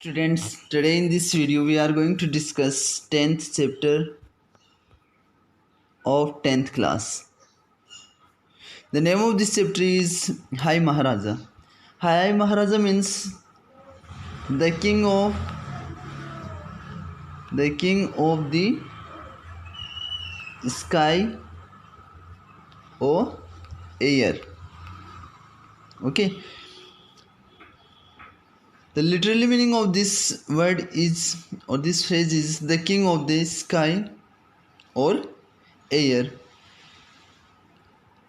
Students, today in this video we are going to discuss 10th chapter of 10th class. The name of this chapter is Hai Maharaja. Hai Maharaja means the king of the sky or air. Okay. The literal meaning of this word is, or this phrase is, the king of the sky or air.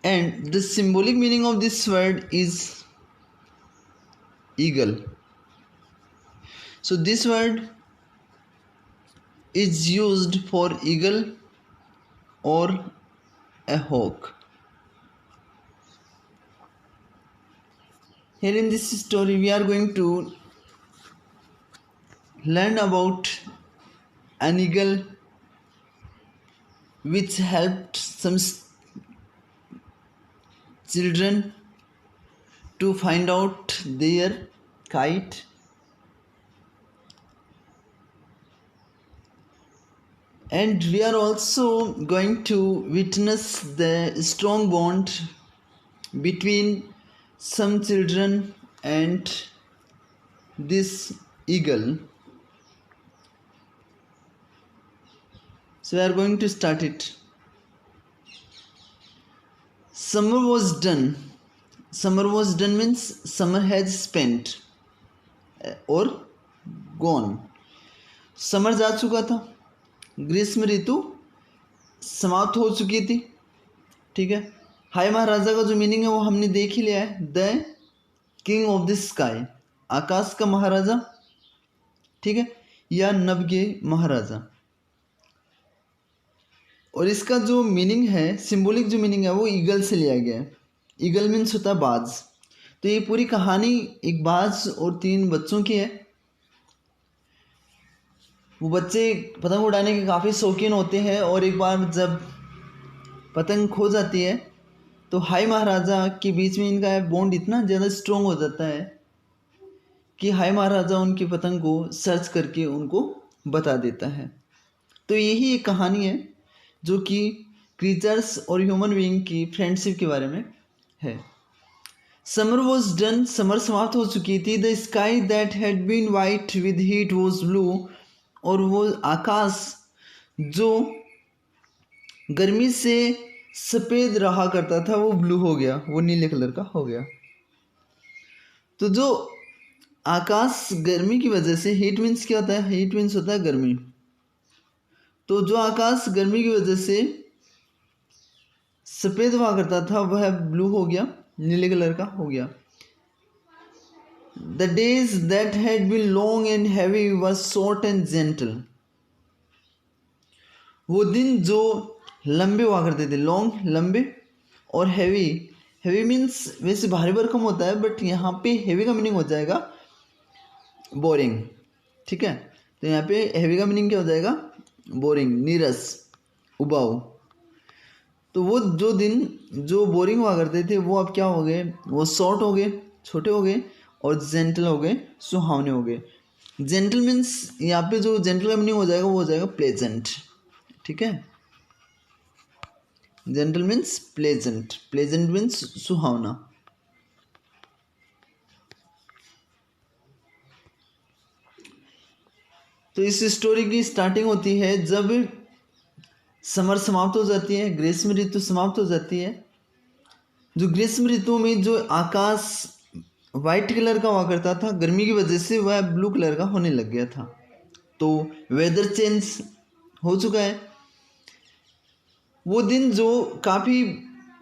And the symbolic meaning of this word is eagle. So this word is used for eagle or a hawk. Here in this story we are going to learn about an eagle which helped some children to find out their kite, and we are also going to witness the strong bond between some children and this eagle. So we are going to start it. Summer was done. Summer was done means summer has spent or gone. Summer जा चुका था, ग्रीष्म ऋतु समाप्त हो चुकी थी. ठीक है. हाय महाराजा का जो मीनिंग है वो हमने देख ही लिया है. The king of the sky, आकाश का महाराजा. ठीक है. या नभ के महाराजा. और इसका जो मीनिंग है, सिंबॉलिक जो मीनिंग है वो ईगल से लिया गया है. ईगल मीन्स होता है बाज. तो ये पूरी कहानी एक बाज और 3 बच्चों की है. वो बच्चे पतंग उड़ाने के काफ़ी शौकीन होते हैं और एक बार जब पतंग खो जाती है तो हाय महाराजा के बीच में इनका बॉन्ड इतना ज़्यादा स्ट्रॉन्ग हो जाता है कि हाय महाराजा उनकी पतंग को सर्च करके उनको बता देता है. तो यही एक कहानी है जो कि क्रीचर्स और ह्यूमन बीइंग की फ्रेंडशिप के बारे में है. समर वॉज डन, समर समाप्त हो चुकी थी. The sky that had been white with heat was blue, और वो आकाश जो गर्मी से सफ़ेद रहा करता था वो ब्लू हो गया, वो नीले कलर का हो गया. तो जो आकाश गर्मी की वजह से, हीट मीन्स क्या होता है? हीट मीन्स होता है गर्मी. तो जो आकाश गर्मी की वजह से सफ़ेद हुआ करता था वह ब्लू हो गया, नीले कलर का हो गया. The days that had been long and heavy were short and gentle. वो दिन जो लंबे हुआ करते थे, लॉन्ग लंबे, और हैवी. हैवी मीन्स वैसे भारी भरकम होता है बट यहाँ पे हैवी का मीनिंग हो जाएगा बोरिंग. ठीक है. तो यहाँ पे हैवी का मीनिंग क्या हो जाएगा? बोरिंग, नीरस, उबाऊ. तो वो जो दिन जो बोरिंग हुआ करते थे वो अब क्या हो गए? वो शॉर्ट हो गए, छोटे हो गए, और जेंटल हो गए, सुहावने हो गए. जेंटल मीन्स यहाँ पे जो जेंटल का मीनिंग हो जाएगा वो हो जाएगा प्लेजेंट. ठीक है. Gentle means pleasant, pleasant means सुहावना. तो इस स्टोरी की स्टार्टिंग होती है जब समर समाप्त हो जाती है, ग्रीष्म ऋतु समाप्त हो जाती है. जो ग्रीष्म ऋतु में जो आकाश वाइट कलर का हुआ करता था, गर्मी की वजह से वह ब्लू कलर का होने लग गया था. तो वेदर चेंज हो चुका है. वो दिन जो काफ़ी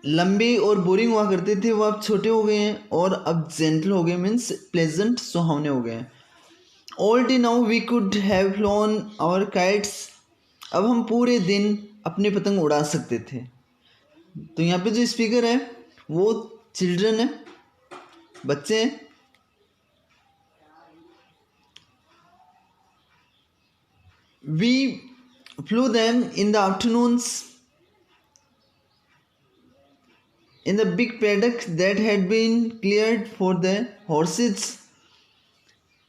लंबे और बोरिंग हुआ करते थे वो अब छोटे हो गए हैं और अब जेंटल हो गए, मीन्स प्लेजेंट, सुहावने हो गए हैं. All day now we could have flown our kites. अब हम पूरे दिन अपने पतंग उड़ा सकते थे. तो यहाँ पे जो स्पीकर है वो चिल्ड्रन है, बच्चे हैं. We flew them in the afternoons in the big paddock that had been cleared for the horses.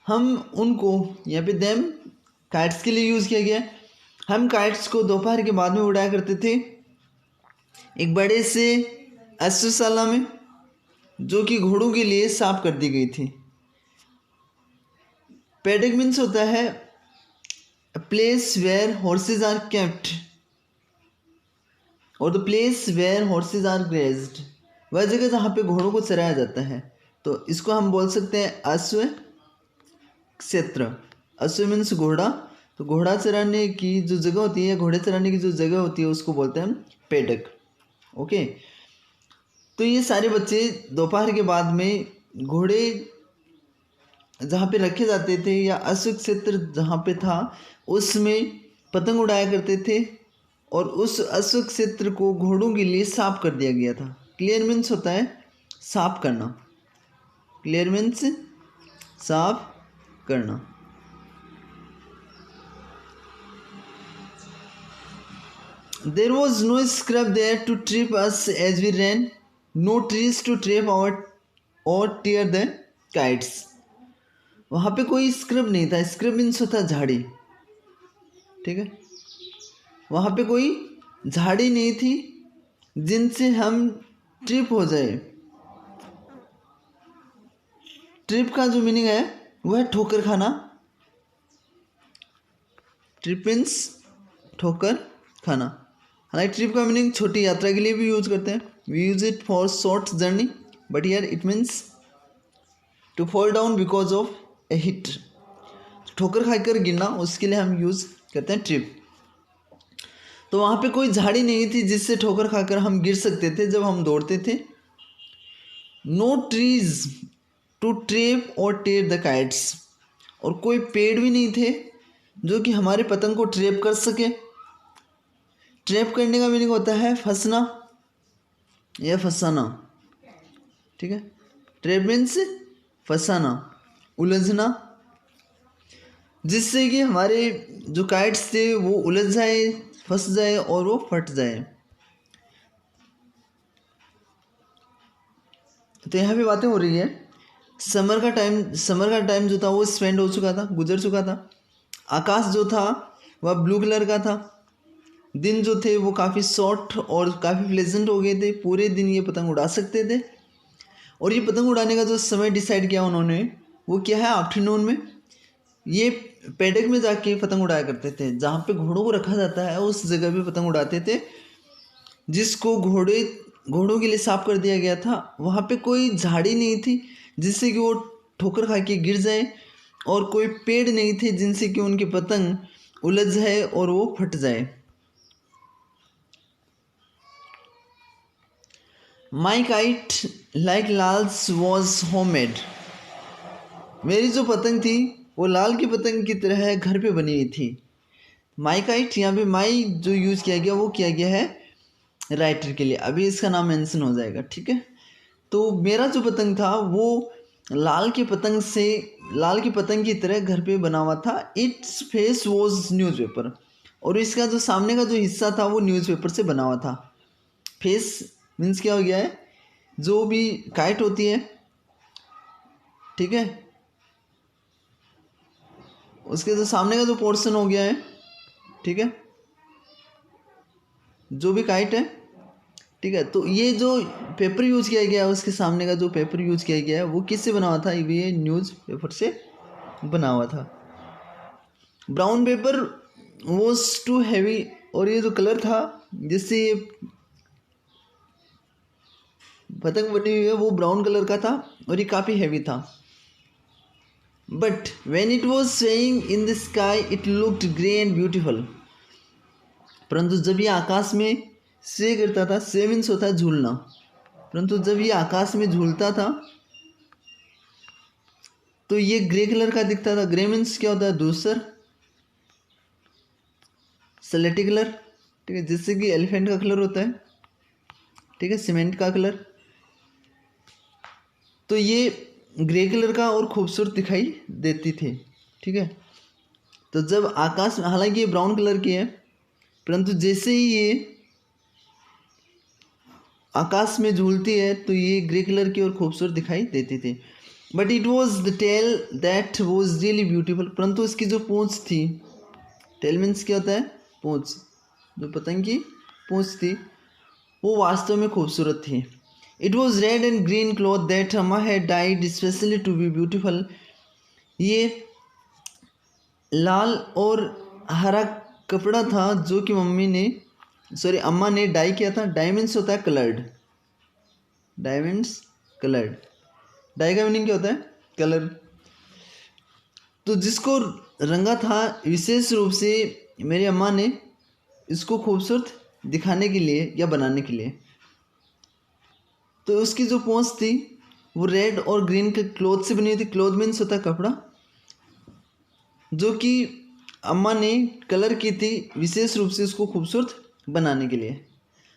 हम उनको यहाँ पे देम काइट्स के लिए यूज़ किया गया। हम काइट्स को दोपहर के बाद में उड़ाया करते थे एक बड़े से अश्वशाला में, जो कि घोड़ों के लिए साफ कर दी गई थी। पैडक मीन्स होता है place where horses are kept और the place where horses are grazed, वह जगह जहाँ पे घोड़ों को चराया जाता है। तो इसको हम बोल सकते हैं अश्व क्षेत्र। अश्व मीन्स घोड़ा, तो घोड़ा चराने की जो जगह होती है, घोड़े चराने की जो जगह होती है उसको बोलते हैं हम पैडक। ओके, तो ये सारे बच्चे दोपहर के बाद में घोड़े जहाँ पे रखे जाते थे या अश्व क्षेत्र जहाँ पे था उसमें पतंग उड़ाया करते थे, और उस अश्व क्षेत्र को घोड़ों के लिए साफ कर दिया गया था। क्लियर मीन्स होता है साफ करना, क्लियर मीन्स साफ करना। There was no scrub there to trip us as we ran, no trees to trap our or tear the kites. वहाँ पे कोई स्क्रब नहीं था। स्क्रब मीन्स होता है झाड़ी, ठीक है। वहाँ पे कोई झाड़ी नहीं थी जिनसे हम ट्रिप हो जाए। ट्रिप का जो मीनिंग है वह है ठोकर खाना। ट्रिप मीन्स ठोकर खाना। हालांकि ट्रिप का मीनिंग छोटी यात्रा के लिए भी यूज करते हैं, we use it for short journey, but here it means to fall down because of a hit. ठोकर खाकर गिरना, उसके लिए हम यूज़ करते हैं ट्रिप। तो वहाँ पे कोई झाड़ी नहीं थी जिससे ठोकर खाकर हम गिर सकते थे जब हम दौड़ते थे। नो ट्रीज टू ट्रेप और टेयर द काइट्स, और कोई पेड़ भी नहीं थे जो कि हमारे पतंग को ट्रेप कर सके। ट्रैप करने का मीनिंग होता है फंसना या फंसाना, ठीक है। ट्रैप मीन्स फंसाना, उलझना, जिससे कि हमारे जो काइट्स थे वो उलझ जाए, फंस जाए और वो फट जाए। तो यहाँ पे बातें हो रही है समर का टाइम जो था वो स्पेंड हो चुका था, गुजर चुका था। आकाश जो था वह ब्लू कलर का था। दिन जो थे वो काफ़ी शॉर्ट और काफ़ी प्लेजेंट हो गए थे। पूरे दिन ये पतंग उड़ा सकते थे। और ये पतंग उड़ाने का जो समय डिसाइड किया उन्होंने वो क्या है, आफ्टरनून में। ये पैडक में जाके पतंग उड़ाया करते थे। जहाँ पे घोड़ों को रखा जाता है उस जगह पे पतंग उड़ाते थे, जिसको घोड़ों के लिए साफ कर दिया गया था। वहाँ पे कोई झाड़ी नहीं थी जिससे कि वो ठोकर खा के गिर जाए, और कोई पेड़ नहीं थे जिनसे कि उनकी पतंग उलझ जाए और वो फट जाए। My kite like Lal's was homemade, मेरी जो पतंग थी वो लाल की पतंग की तरह घर पे बनी हुई थी। माई काइट, यहाँ पे माई जो यूज़ किया गया वो किया गया है राइटर के लिए। अभी इसका नाम मेंशन हो जाएगा, ठीक है। तो मेरा जो पतंग था वो लाल की पतंग की तरह घर पे बना हुआ था। इट्स फेस वॉज न्यूज़पेपर, और इसका जो सामने का जो हिस्सा था वो न्यूज़पेपर से बना हुआ था। फेस मीन्स क्या हो गया है, जो भी काइट होती है, ठीक है, उसके जो सामने का जो पोर्शन हो गया है, ठीक है, जो भी काइट है, ठीक है। तो ये जो पेपर यूज किया गया है, उसके सामने का जो पेपर यूज किया गया है वो किससे बना हुआ था, ये न्यूज़ पेपर से बना हुआ था। Brown paper was too heavy, और ये जो कलर था जिससे ये पतंग बनी हुई है वो ब्राउन कलर का था और ये काफ़ी हैवी था। But when it was swaying in the sky it looked grey and beautiful, परंतु जब ये आकाश में स्वे करता था, स्वे मीन्स होता है झूलना, परंतु जब ये आकाश में झूलता था तो ये ग्रे कलर का दिखता था। ग्रे मीन्स क्या होता है, धूसर, स्लेटी कलर, ठीक है, जिससे कि एलिफेंट का कलर होता है, ठीक है, सीमेंट का कलर। तो ये ग्रे कलर का और खूबसूरत दिखाई देती थी, ठीक है। तो जब आकाश में, हालांकि ये ब्राउन कलर की है, परंतु जैसे ही ये आकाश में झूलती है तो ये ग्रे कलर की और खूबसूरत दिखाई देती थी। But it was the tail that was really beautiful, परंतु उसकी जो पूंछ थी, टेल मीन्स क्या होता है, पूंछ, जो पतंग की पूंछ थी वो वास्तव में खूबसूरत थी। It was red and green cloth that Amma had dyed specially to be beautiful. ये लाल और हरा कपड़ा था जो कि अम्मा ने डाई किया था। डाई मीन्स होता है coloured, dye means coloured, dye का मीनिंग क्या होता है, कलर। तो जिसको रंगा था विशेष रूप से मेरी अम्मा ने इसको खूबसूरत दिखाने के लिए या बनाने के लिए। तो उसकी जो पूंछ थी वो रेड और ग्रीन के क्लॉथ से बनी हुई थी। क्लॉथ मीन्स होता है कपड़ा, जो कि अम्मा ने कलर की थी विशेष रूप से उसको खूबसूरत बनाने के लिए।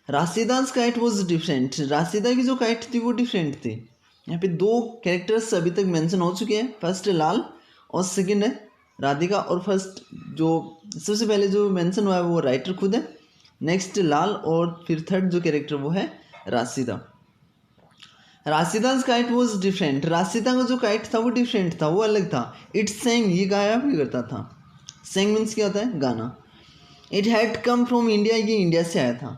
राशिदास काइट वॉज डिफरेंट, राशिदा की जो काइट थी वो डिफरेंट थी। यहाँ पे दो कैरेक्टर्स अभी तक मेंशन हो चुके हैं, फर्स्ट है लाल और सेकंड है राधिका। और फर्स्ट जो सबसे पहले जो मेंशन हुआ है वो राइटर खुद है, नेक्स्ट लाल, और फिर थर्ड जो कैरेक्टर वो है Rashida. Rashida's kite was different, Rashida का जो काइट था वो डिफरेंट था, वो अलग था। इट सेंग, ये गाया भी करता था। सेंग मीन्स क्या होता है, गाना। It had come from India, ये इंडिया से आया था।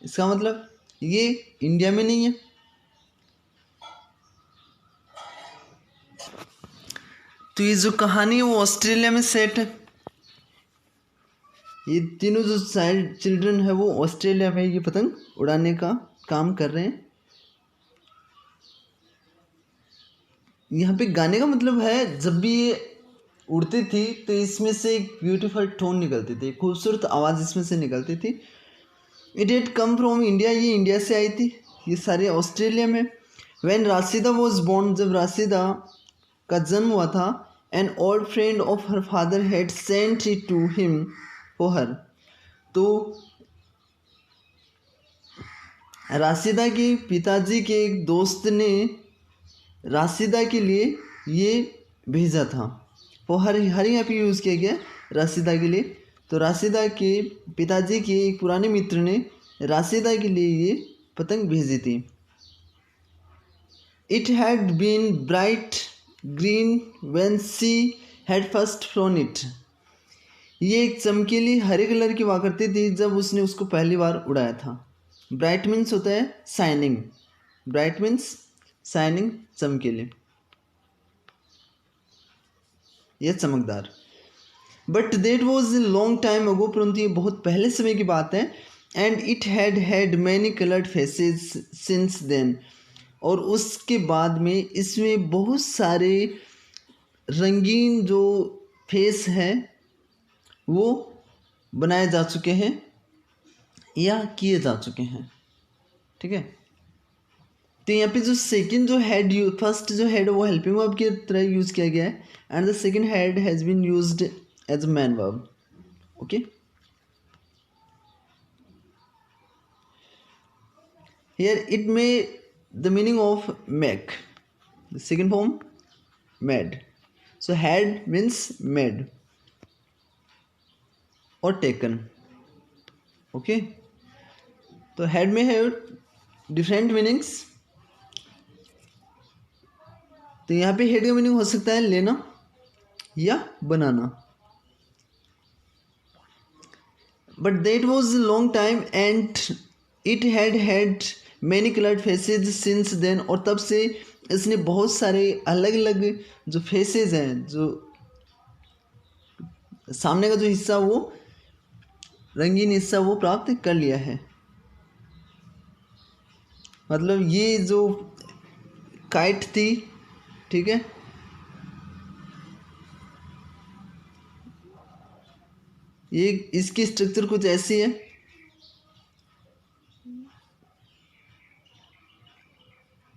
इसका मतलब ये इंडिया में नहीं है। तो ये जो कहानी है वो ऑस्ट्रेलिया में सेट है। ये तीनों जो चाइल्ड चिल्ड्रन है वो ऑस्ट्रेलिया में ये पतंग उड़ाने का काम कर रहे हैं। यहाँ पे गाने का मतलब है जब भी ये उड़ती थी तो इसमें से एक ब्यूटीफुल टोन निकलती थी, खूबसूरत आवाज़ इसमें से निकलती थी। It had come from India, ये इंडिया से आई थी, ये सारे ऑस्ट्रेलिया में। व्हेन राशिदा वॉज बोर्न, जब राशिदा का जन्म हुआ था, an old friend of her father had sent it to him for her. तो राशिदा के पिताजी के एक दोस्त ने राशिदा के लिए ये भेजा था। फॉर हर, हर यहाँ पे यूज़ किया गया राशिदा के लिए। तो राशिदा के पिताजी के एक पुराने मित्र ने राशिदा के लिए ये पतंग भेजी थी। It had been bright green when she had first flown it, ये एक चमकीली हरे कलर की हुआ करती थी जब उसने उसको पहली बार उड़ाया था। ब्राइट मीन्स होता है शाइनिंग, ब्राइट मीन्स शाइनिंग, चमकीली या चमकदार। But that was a long time ago, परंतु ये बहुत पहले समय की बात है। And it had had many coloured faces since then, और उसके बाद में इसमें बहुत सारे रंगीन जो फेस हैं वो बनाए जा चुके हैं या किए जा चुके हैं। ठीक है, तो यहाँ पे जो सेकंड जो हेड, फर्स्ट जो हेड वो हेल्पिंग वर्ब की तरह यूज़ किया गया है, and the second had has been used as a main verb. Okay, here it may the meaning of make, the second form made. So had means made और taken. Okay, तो had में है different meanings. तो यहाँ पे head का meaning हो सकता है लेना या बनाना। But that was long time and it had had many coloured faces since then, और तब से इसने बहुत सारे अलग अलग जो फेसेज हैं, जो सामने का जो हिस्सा वो रंगीन हिस्सा वो प्राप्त कर लिया है। मतलब ये जो काइट थी, ठीक है, ये इसकी स्ट्रक्चर कुछ ऐसी है।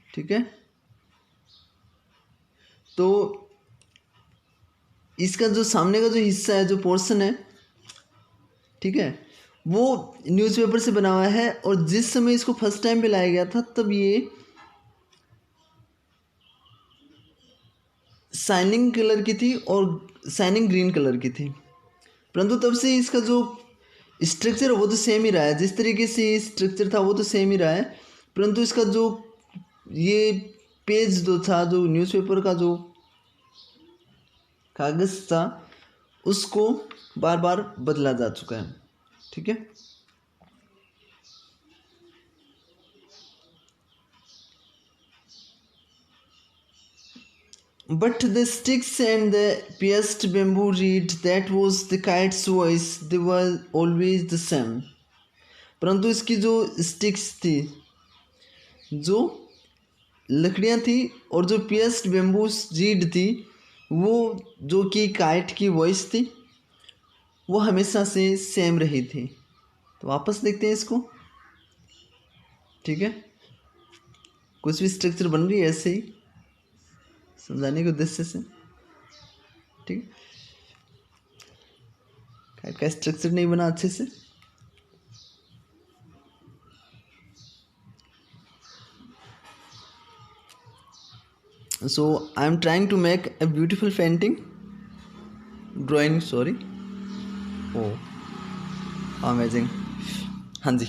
ठीक है, तो इसका जो सामने का जो हिस्सा है, जो पोर्शन है, ठीक है, वो न्यूज़पेपर से बना हुआ है। और जिस समय इसको फर्स्ट टाइम पे लाया गया था तब ये शाइनिंग कलर की थी और शाइनिंग ग्रीन कलर की थी, परंतु तब से इसका जो स्ट्रक्चर वो तो सेम ही रहा है, जिस तरीके से स्ट्रक्चर था वो तो सेम ही रहा है, परंतु इसका जो ये पेज जो था, जो न्यूज़पेपर का जो कागज़ था, उसको बार बार बदला जा चुका है। ठीक है, but the sticks and the pierced bamboo reed that was the kite's voice, they were always the same. परंतु इसकी जो स्टिक्स थी, जो लकड़ियाँ थी, और जो पियर्स्ड बेम्बू रीड थी, वो जो कि काइट की वॉइस थी, वो हमेशा से सेम रही थी। तो वापस देखते हैं इसको। ठीक है, कुछ भी स्ट्रक्चर बन रही है ऐसे ही समझाने के उद्देश्य से। ठीक है, काइट का स्ट्रक्चर नहीं बना अच्छे से। So I am trying to make a beautiful painting, drawing, sorry. Oh, amazing. हाँ जी,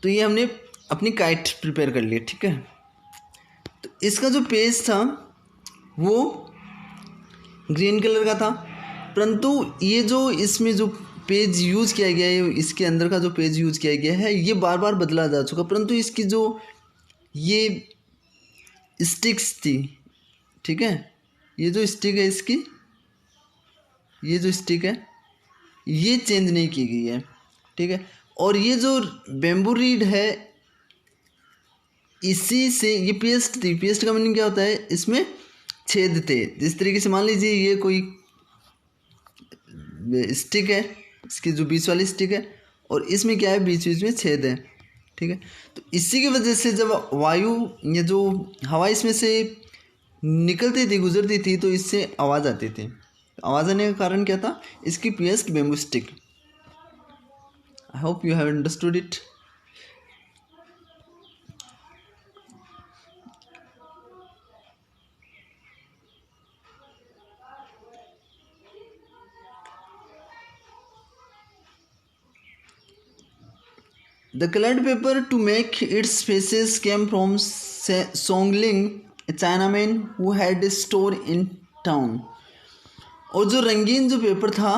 तो ये हमने अपनी काइट प्रिपेयर कर ली। ठीक है, तो इसका जो पेज था वो ग्रीन कलर का था, परंतु ये जो इसमें जो पेज यूज़ किया गया है, इसके अंदर का जो पेज यूज़ किया गया है, ये बार बार बदला जा चुका, परंतु इसकी जो ये स्टिक्स थी, ठीक है, ये जो स्टिक है इसकी, ये जो स्टिक है ये चेंज नहीं की गई है। ठीक है, और ये जो बेम्बू रीड है, इसी से ये पेस्ट थी। पेस्ट का मीनिंग क्या होता है, इसमें छेद थे। जिस तरीके से मान लीजिए ये कोई स्टिक है, इसकी जो बीच वाली स्टिक है, और इसमें क्या है, बीच बीच में छेद है। ठीक है, तो इसी की वजह से जब वायु, ये जो हवा इसमें से निकलती थी, गुजरती थी, तो इससे आवाज़ आती थी। आवाज़ आने का कारण क्या था, इसकी pierced bamboo stick. I hope you have understood it. The colored paper to make its faces came from Songling, a Chinaman who had a store in town. और जो रंगीन जो पेपर था,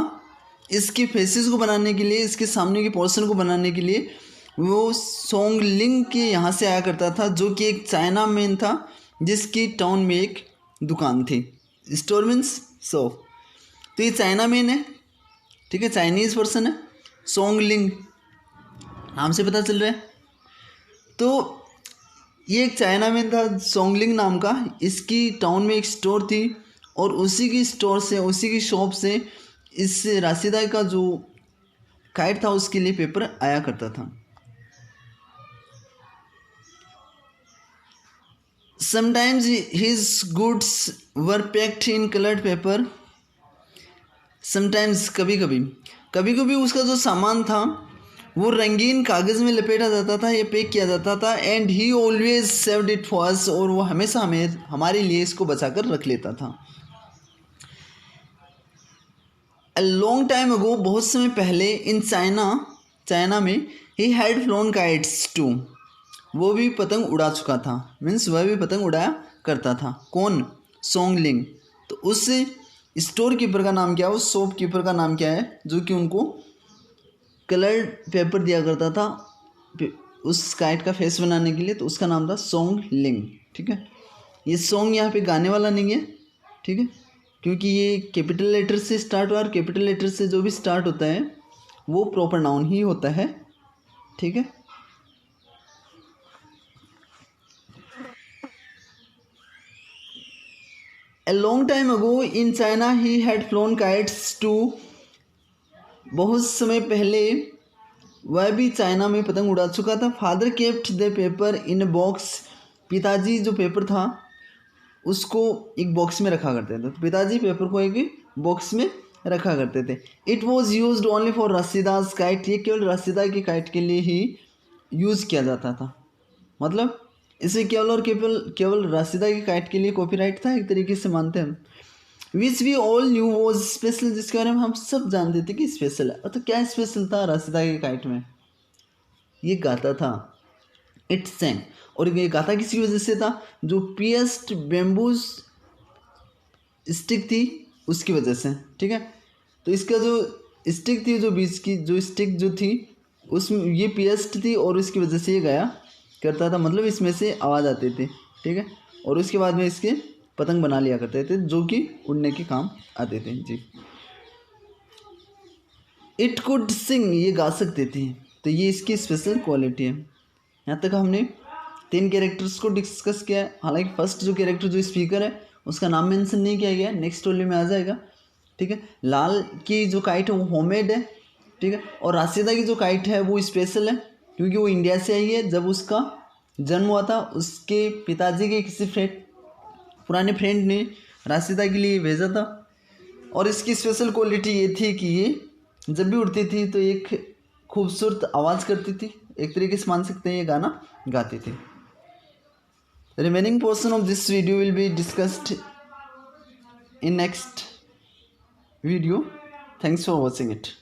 इसके फेसेस को बनाने के लिए, इसके सामने के पोर्शन को बनाने के लिए, वो सोंगलिंग के यहाँ से आया करता था, जो कि एक चाइना मैन था, जिसकी टाउन में एक दुकान थी। Store means shop. तो ये चाइना मैन है, ठीक है, चाइनीज़ पर्सन है। सोंगलिंग नाम से पता चल रहा है। तो ये एक चाइना मैन था सोंगलिंग नाम का, इसकी टाउन में एक स्टोर थी, और उसी की स्टोर से, उसी की शॉप से इस राशिदा का जो काइट था उसके लिए पेपर आया करता था। Sometimes his goods were packed in coloured paper. Sometimes कभी कभी उसका जो सामान था वो रंगीन कागज़ में लपेटा जाता था या पैक किया जाता था। And he always saved it for us, और वो हमेशा हमारे लिए इसको बचा कर रख लेता था। अ लॉन्ग टाइम अगो, बहुत समय पहले, इन चाइना में, he had flown kites too, वो भी पतंग उड़ा चुका था। मीन्स वह भी पतंग उड़ाया करता था। कौन? सोंगलिंग। तो उस स्टोर कीपर का नाम क्या है, उस शॉप कीपर का नाम क्या है, जो कि उनको कलर्ड पेपर दिया करता था उस काइट का फेस बनाने के लिए? तो उसका नाम था सोंगलिंग। ठीक है, ये सॉन्ग यहाँ पे गाने वाला नहीं है, ठीक है, क्योंकि ये कैपिटल लेटर से स्टार्ट हुआ, और कैपिटल लेटर से जो भी स्टार्ट होता है वो प्रॉपर नाउन ही होता है। ठीक है, A long time ago in China he had flown kites too. बहुत समय पहले वह भी चाइना में पतंग उड़ा चुका था। Father kept the paper in box, पिताजी जो पेपर था उसको एक बॉक्स में रखा करते थे। तो पिताजी पेपर को एक बॉक्स में रखा करते थे। It was use only for Rashida's kite, ये केवल रसीदा की काइट के लिए ही यूज़ किया जाता था। मतलब इसे केवल और केवल राशिदा की काइट के लिए कॉपीराइट था, एक तरीके से मानते हैं हम। Which we all knew was special, जिसके बारे में हम सब जानते थे कि स्पेशल है। तो क्या स्पेशल था राशिदा की काइट में? ये गाता था, इट सेंग। और ये गाता किसी वजह से था, जो पियर्स्ड बेम्बूज स्टिक थी उसकी वजह से, ठीक है। तो इसका जो स्टिक थी, जो बीच की जो स्टिक जो थी उसमें ये पियर्स्ड थी और उसकी वजह से ये गाया करता था, मतलब इसमें से आवाज़ आती थी, ठीक है। और उसके बाद में इसके पतंग बना लिया करते थे जो कि उड़ने के काम आते थे जी। इट कुड सिंग, ये गा सकते थे, तो ये इसकी स्पेशल क्वालिटी है। यहाँ तक हमने 3 कैरेक्टर्स को डिस्कस किया है। हालांकि फर्स्ट जो कैरेक्टर जो स्पीकर है उसका नाम मेंशन नहीं किया गया है, नेक्स्ट वाले में आ जाएगा, ठीक है। लाल की जो काइट है वो होममेड है, ठीक है। और राशिदा की जो काइट है वो स्पेशल है क्योंकि वो इंडिया से आई है। जब उसका जन्म हुआ था उसके पिताजी के किसी पुराने फ्रेंड ने राशिदा के लिए भेजा था। और इसकी स्पेशल क्वालिटी ये थी कि ये जब भी उड़ती थी तो एक खूबसूरत आवाज़ करती थी, एक तरीके से मान सकते हैं ये गाना गाती थी। Remaining portion of this video will be discussed in next video. Thanks for watching it.